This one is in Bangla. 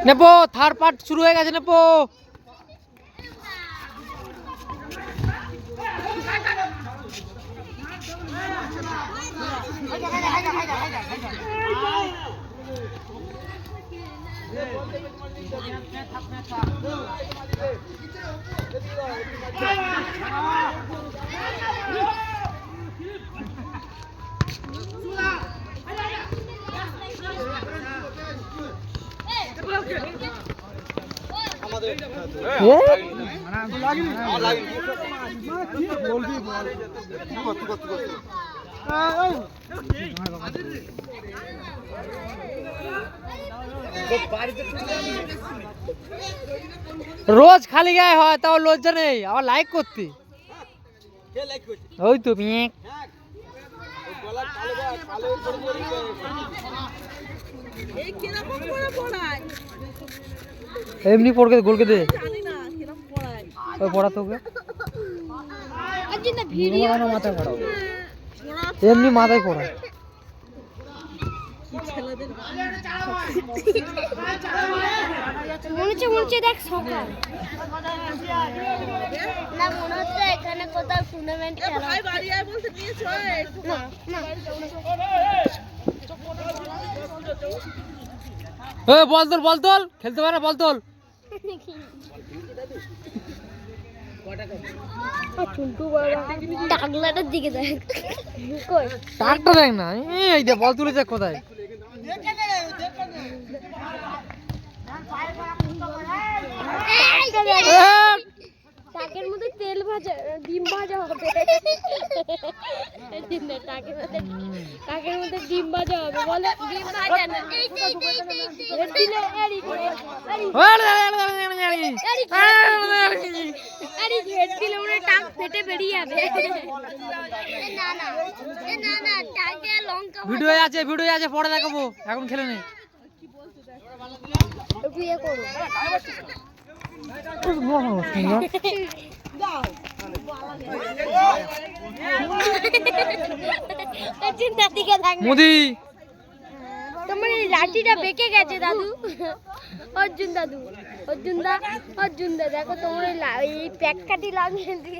নেপো থার্ড পার্ট শুরু হয়ে গেছে নেপো। রোজ খালি গায়ে হয় তাও লজ্জা নেই আবার লাইক করতে। ওই তো এমনি পড়কে গোলকে দে ওই পড়া তোকে এমনি মাথায় পড়া। মনে হচ্ছে দেখ সকাল না মনে হচ্ছে এখানে কোথাও টুর্নামেন্ট খেলা ভাই বাড়ি আয় বলতে নিয়েছো না এ বল তোল খেলতে পারে বল তোল। চুন্টু বাবা টাকলাটার দিকে দেখ কই টাকটা দেখ না এই দে বল তুলে দেখ কোথায়। টাকের মধ্যে তেল ভাজা ডিম ভাজা হবে টাকের মধ্যে ডিম ভাজা হবে বলে ডিম ভাজা না টাক ফেটে বেরিয়ে যাবে। ভিডিও আছে পরে দেখাবো এখন খেলে নে। বিয়ে করো মোদি তোমার এই লাঠিটা বেঁকে গেছে দাদু। অর্জুন দা দেখো তোমার এই প্যাক কাটি লাগিয়ে